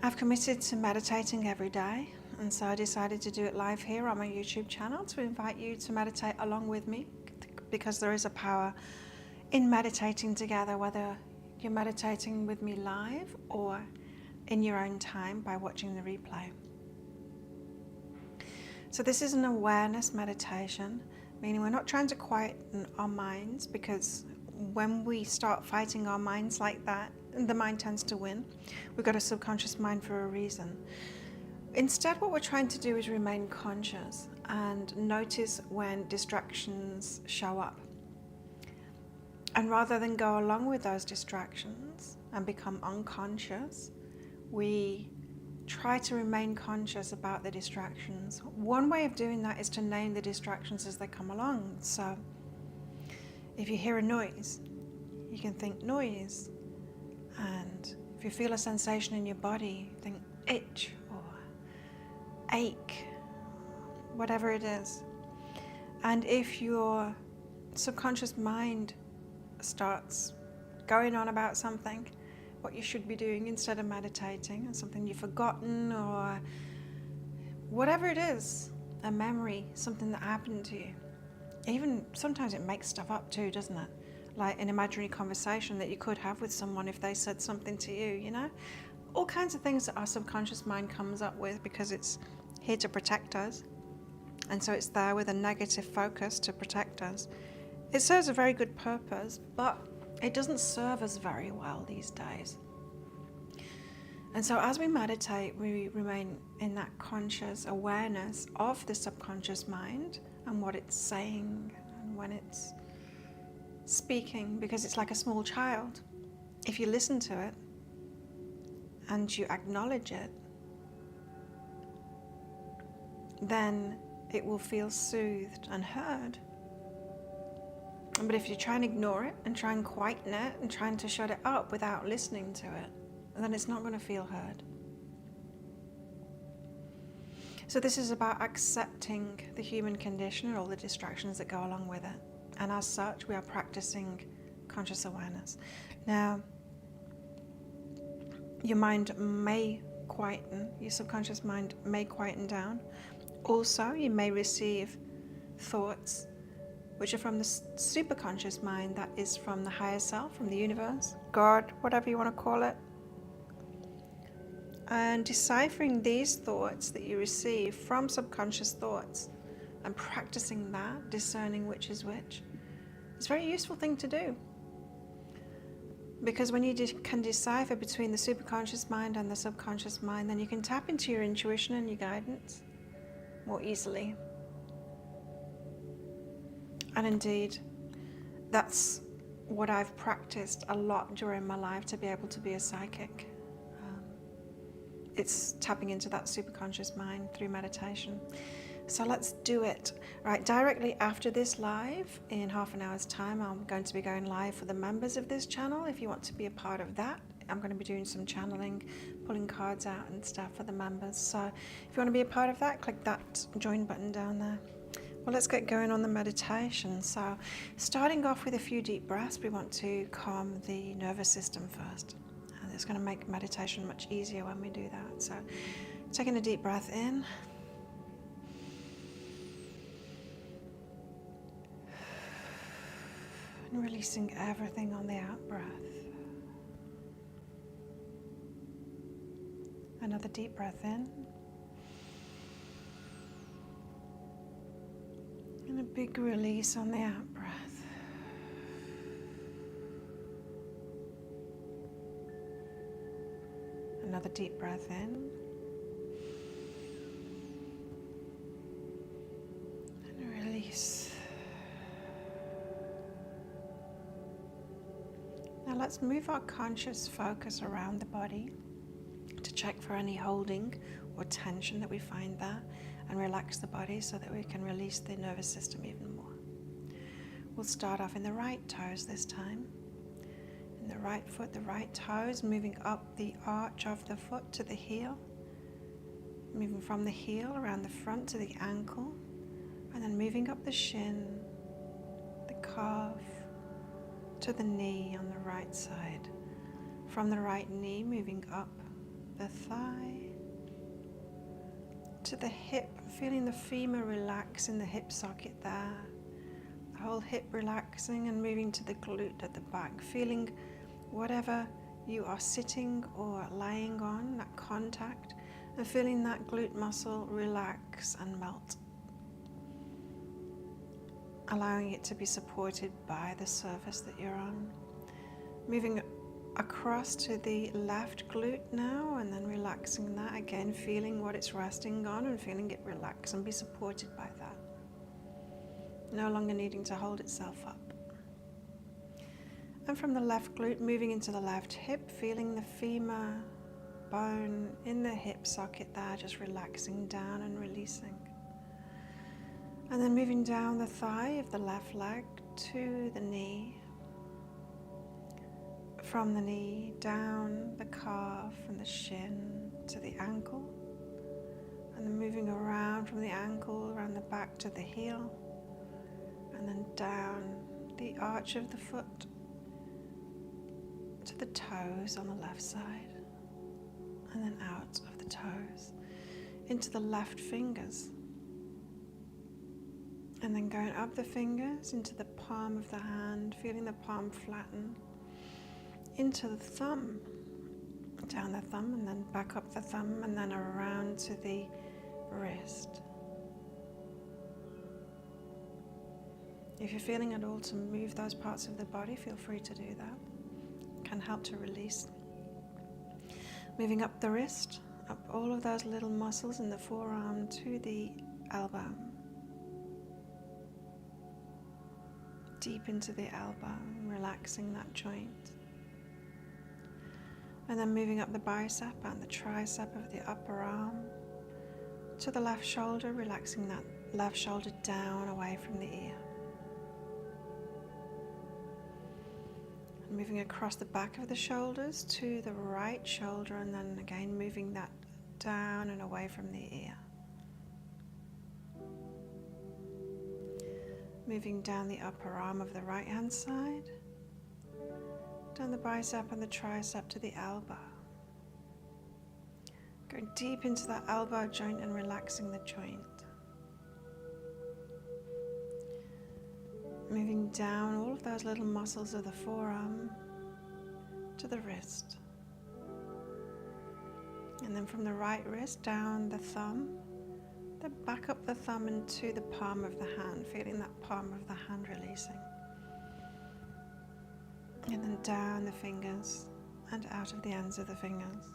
I've committed to meditating every day, and so I decided to do it live here on my YouTube channel to invite you to meditate along with me, because there is a power in meditating together, whether you're meditating with me live or in your own time by watching the replay. So this is an awareness meditation, meaning we're not trying to quieten our minds, because when we start fighting our minds like that, the mind tends to win. We've got a subconscious mind for a reason. Instead, what we're trying to do is remain conscious and notice when distractions show up. And rather than go along with those distractions and become unconscious, we try to remain conscious about the distractions. One way of doing that is to name the distractions as they come along. So if you hear a noise, you can think noise. And if you feel a sensation in your body, think itch or ache, whatever it is. And if your subconscious mind starts going on about something, what you should be doing instead of meditating, and something you've forgotten, or whatever it is, a memory, something that happened to you. Even sometimes it makes stuff up too, doesn't it? Like an imaginary conversation that you could have with someone if they said something to you, you know? All kinds of things that our subconscious mind comes up with, because it's here to protect us. And so it's there with a negative focus to protect us. It serves a very good purpose, but it doesn't serve us very well these days. And so as we meditate, we remain in that conscious awareness of the subconscious mind and what it's saying and when it's speaking, because it's like a small child. If you listen to it and you acknowledge it, then it will feel soothed and heard. But if you try and ignore it and try and quieten it and trying to shut it up without listening to it, then it's not going to feel heard. So this is about accepting the human condition and all the distractions that go along with it. And as such, we are practicing conscious awareness. Now, your mind may quieten, your subconscious mind may quieten down. Also, you may receive thoughts which are from the superconscious mind, that is from the higher self, from the universe, God, whatever you want to call it. And deciphering these thoughts that you receive from subconscious thoughts and practicing that, discerning which is which, it's a very useful thing to do. Because when you can decipher between the superconscious mind and the subconscious mind, then you can tap into your intuition and your guidance more easily. And indeed, that's what I've practiced a lot during my life, to be able to be a psychic. It's tapping into that superconscious mind through meditation. So let's do it. Right, directly after this live, in half an hour's time, I'm going to be going live for the members of this channel. If you want to be a part of that, I'm going to be doing some channeling, pulling cards out and stuff for the members. So if you want to be a part of that, click that join button down there. Well, let's get going on the meditation. So starting off with a few deep breaths, we want to calm the nervous system first. And it's going to make meditation much easier when we do that. So taking a deep breath in. And releasing everything on the out breath. Another deep breath in. And a big release on the out breath. Another deep breath in. And release. Now let's move our conscious focus around the body to check for any holding or tension that we find there, and relax the body so that we can release the nervous system even more. We'll start off in the right toes this time. In the right foot, the right toes, moving up the arch of the foot to the heel. Moving from the heel around the front to the ankle, and then moving up the shin, the calf, to the knee on the right side. From the right knee, moving up the thigh, to the hip, feeling the femur relax in the hip socket there. The whole hip relaxing and moving to the glute at the back, feeling whatever you are sitting or lying on, that contact, and feeling that glute muscle relax and melt. Allowing it to be supported by the surface that you're on. Moving across to the left glute now, and then relaxing that again, feeling what it's resting on and feeling it relax and be supported by that. No longer needing to hold itself up. And from the left glute, moving into the left hip, feeling the femur bone in the hip socket there, just relaxing down and releasing. And then moving down the thigh of the left leg to the knee. From the knee, down the calf and the shin to the ankle. And then moving around from the ankle, around the back to the heel. And then down the arch of the foot to the toes on the left side. And then out of the toes into the left fingers. And then going up the fingers into the palm of the hand, feeling the palm flatten. Into the thumb, down the thumb, and then back up the thumb, and then around to the wrist. If you're feeling at all to move those parts of the body, feel free to do that. It can help to release. Moving up the wrist, up all of those little muscles in the forearm to the elbow. Deep into the elbow, relaxing that joint. And then moving up the bicep and the tricep of the upper arm to the left shoulder, relaxing that left shoulder down away from the ear. And moving across the back of the shoulders to the right shoulder, and then again moving that down and away from the ear. Moving down the upper arm of the right hand side, down the bicep and the tricep to the elbow. Going deep into that elbow joint and relaxing the joint. Moving down all of those little muscles of the forearm to the wrist. And then from the right wrist down the thumb, then back up the thumb into the palm of the hand, feeling that palm of the hand releasing. And then down the fingers and out of the ends of the fingers.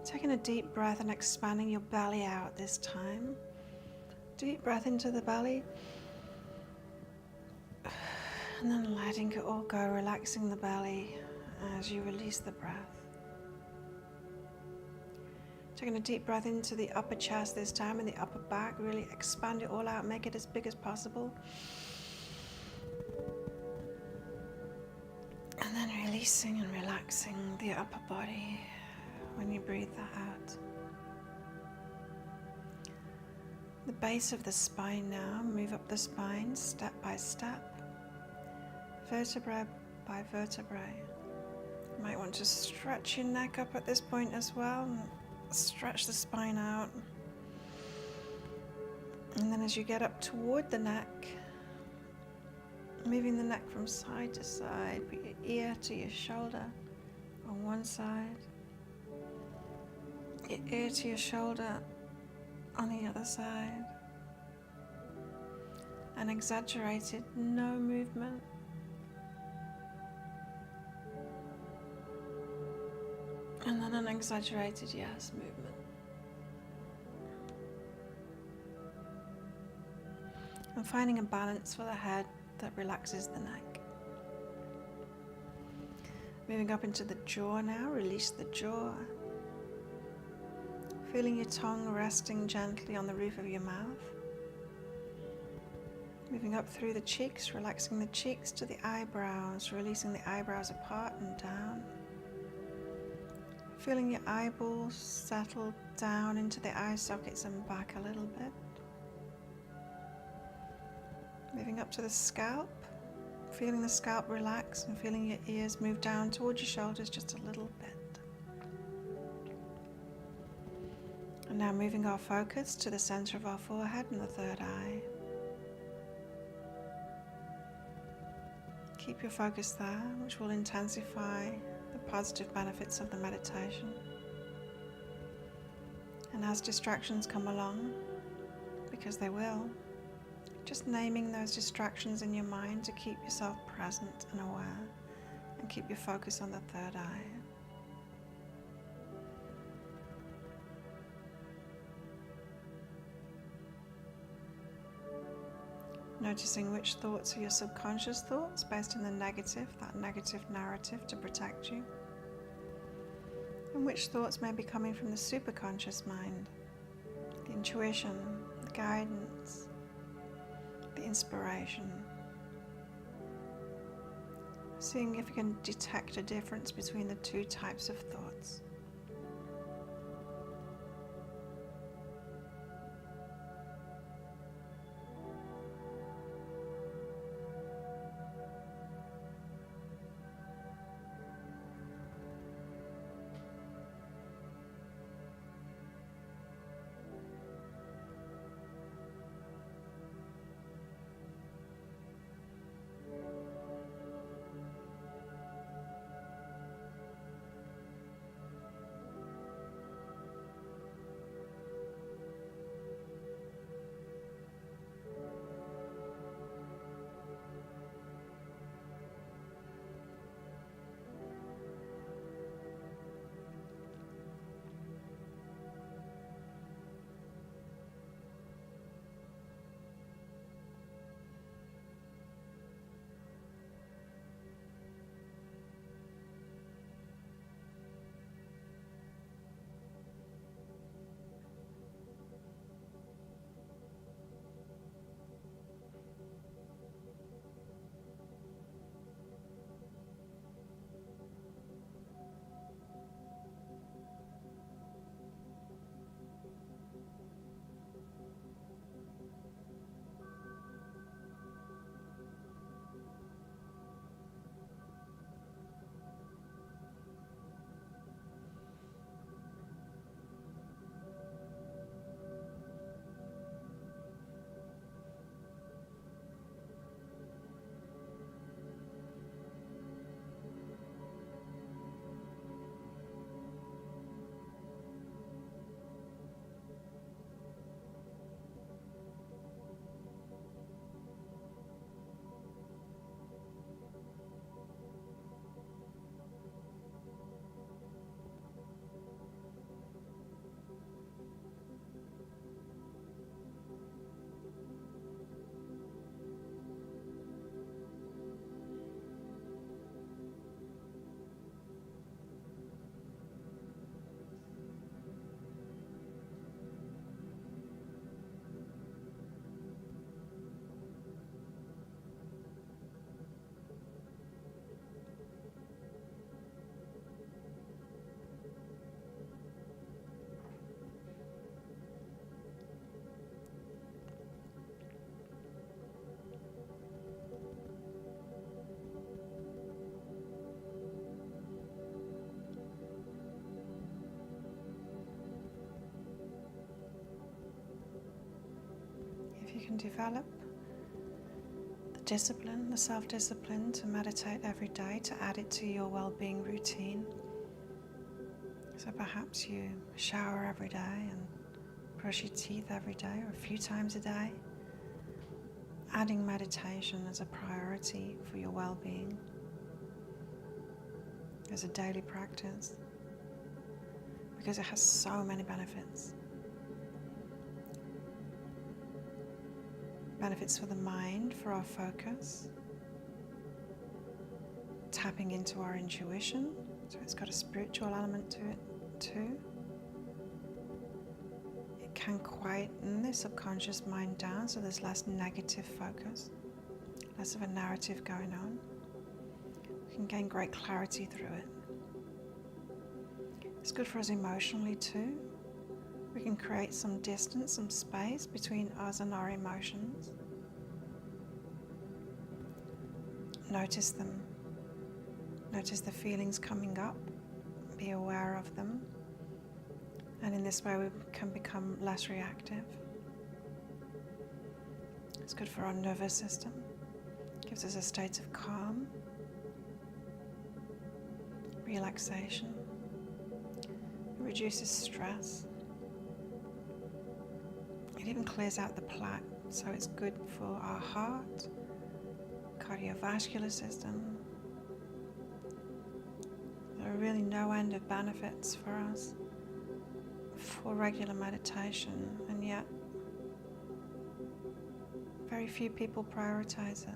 Taking a deep breath and expanding your belly out this time. Deep breath into the belly. And then letting it all go, relaxing the belly as you release the breath. Taking a deep breath into the upper chest this time and the upper back. Really expand it all out, make it as big as possible. And then releasing and relaxing the upper body when you breathe that out. The base of the spine now, move up the spine step by step, vertebra by vertebra. You might want to stretch your neck up at this point as well, and stretch the spine out. And then as you get up toward the neck, moving the neck from side to side, put your ear to your shoulder on one side, your ear to your shoulder on the other side. An exaggerated no movement. And then an exaggerated yes movement. And finding a balance for the head that relaxes the neck. Moving up into the jaw now, release the jaw. Feeling your tongue resting gently on the roof of your mouth. Moving up through the cheeks, relaxing the cheeks to the eyebrows, releasing the eyebrows apart and down. Feeling your eyeballs settle down into the eye sockets and back a little bit. Moving up to the scalp, Feeling the scalp relax and feeling your ears move down towards your shoulders just a little bit. And now moving our focus to the center of our forehead and the third eye. Keep your focus there, which will intensify the positive benefits of the meditation. And as distractions come along, because they will, just naming those distractions in your mind to keep yourself present and aware, and keep your focus on the third eye. Noticing which thoughts are your subconscious thoughts based on the negative, that negative narrative to protect you, and which thoughts may be coming from the superconscious mind, the intuition, the guidance, the inspiration. Seeing if you can detect a difference between the two types of thoughts. You can develop the discipline, the self-discipline to meditate every day, to add it to your well-being routine. So perhaps you shower every day and brush your teeth every day or a few times a day, adding meditation as a priority for your well-being, as a daily practice, because it has so many benefits. Benefits for the mind, for our focus, tapping into our intuition, so it's got a spiritual element to it too. It can quieten the subconscious mind down, so there's less negative focus, less of a narrative going on. We can gain great clarity through it. It's good for us emotionally too. We can create some distance, some space between us and our emotions. Notice them. Notice the feelings coming up. Be aware of them. And in this way we can become less reactive. It's good for our nervous system. Gives us a state of calm, relaxation. It reduces stress. It even clears out the plaque, so it's good for our heart, cardiovascular system. There are really no end of benefits for us for regular meditation, and yet very few people prioritize it.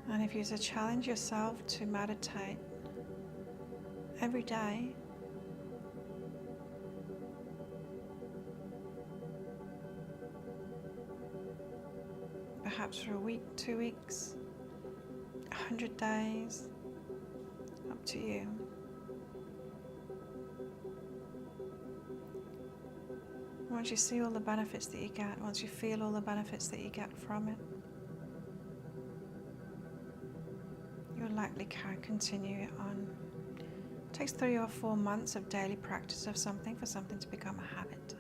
And if you challenge yourself to meditate every day, perhaps for a week, 2 weeks, 100 days, up to you. Once you see all the benefits that you get, once you feel all the benefits that you get from it, you'll likely continue it on. It takes 3 or 4 months of daily practice of something for something to become a habit.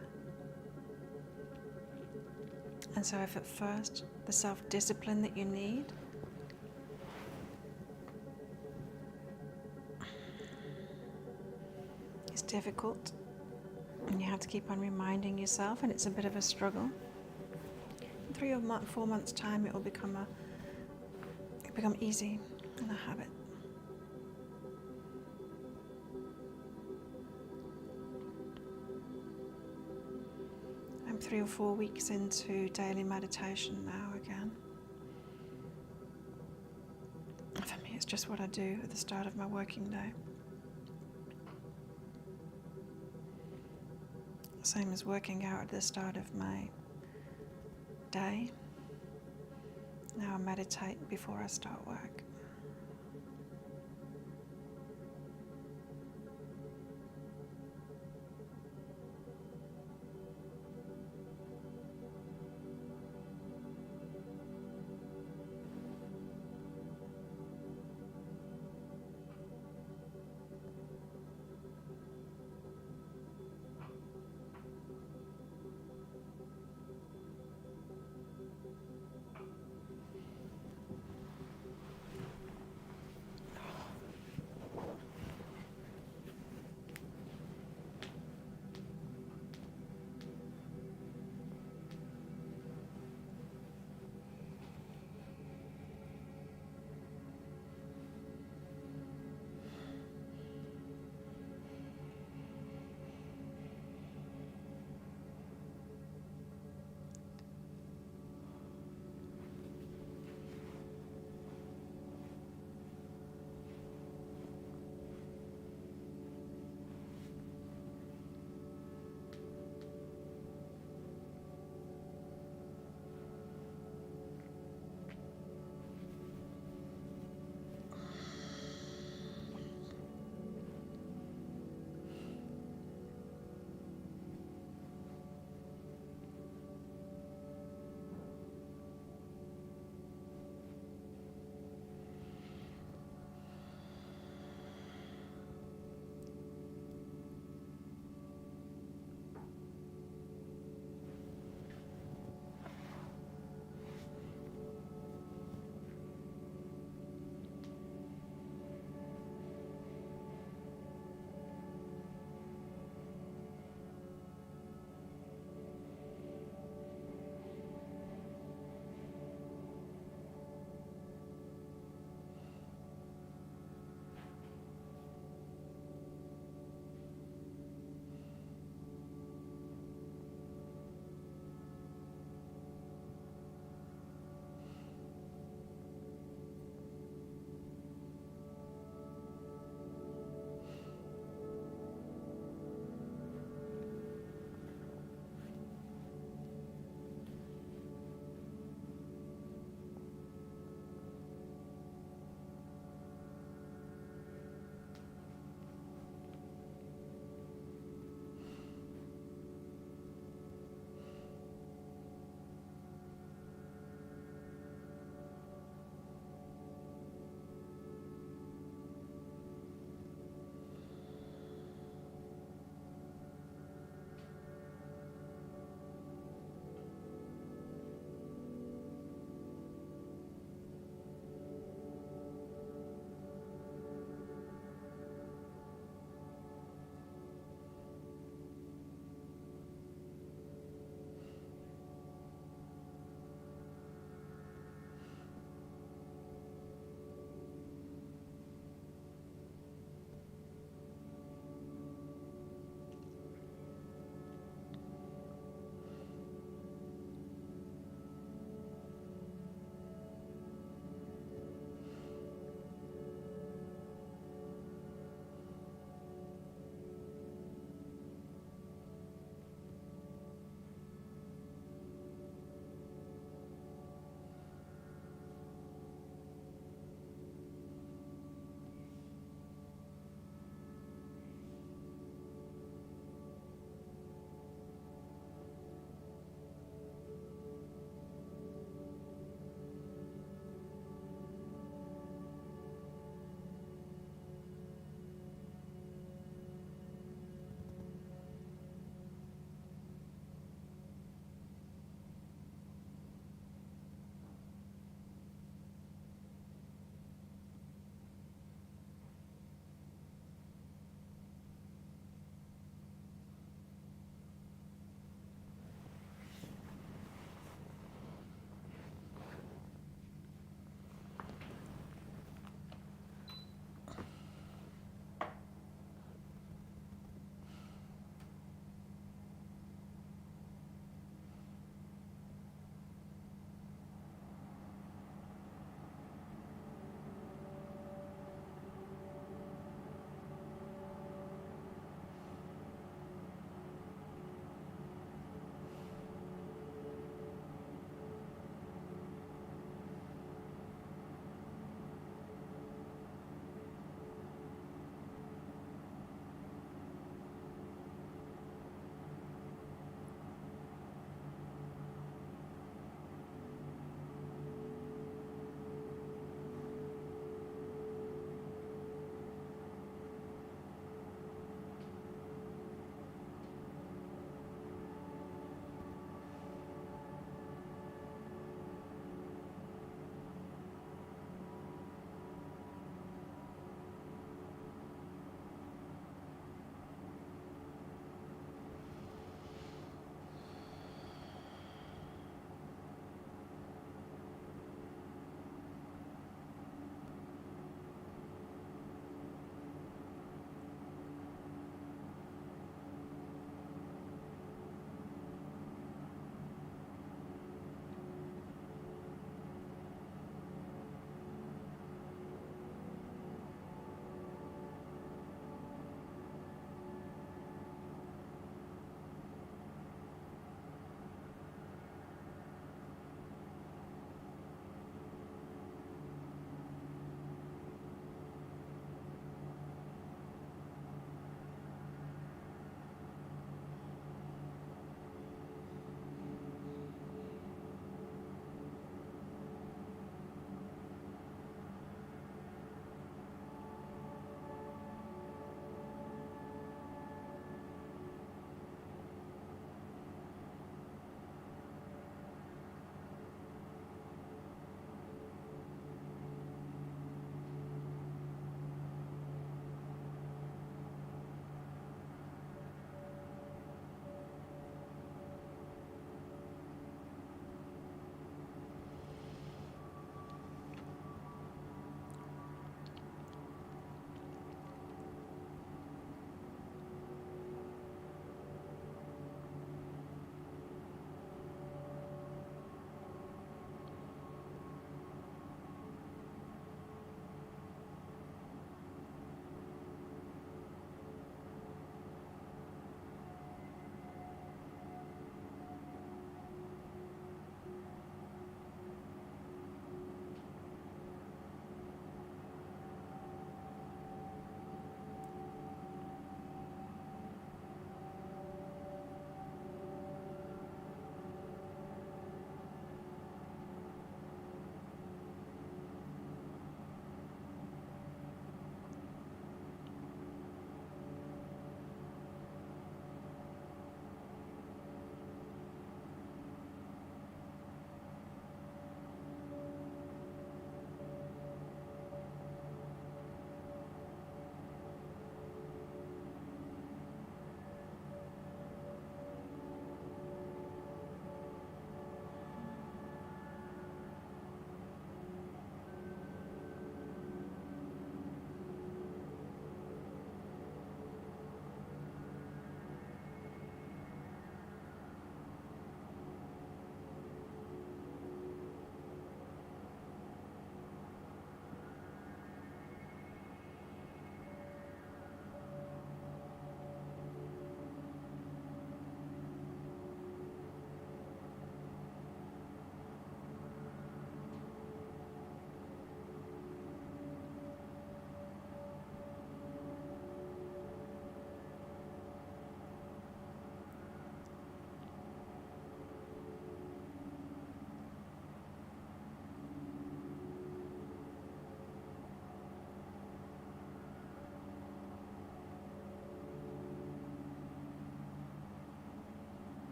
And so if at first the self-discipline that you need is difficult, and you have to keep on reminding yourself, and it's a bit of a struggle, in 3 or 4 months' time it will become easy and a habit. I'm 3 or 4 weeks into daily meditation now again. For me, it's just what I do at the start of my working day. Same as working out at the start of my day. Now I meditate before I start work.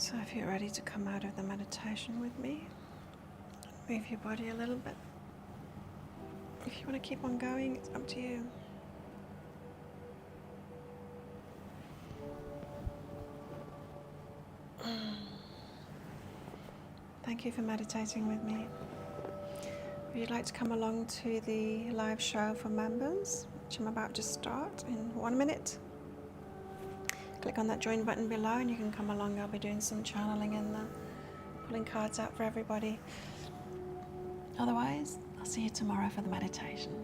So if you're ready to come out of the meditation with me, move your body a little bit. If you want to keep on going, it's up to you. Thank you for meditating with me. If you'd like to come along to the live show for members, which I'm about to start in 1 minute, click on that join button below and you can come along. I'll be doing some channeling in there, pulling cards out for everybody. Otherwise, I'll see you tomorrow for the meditation.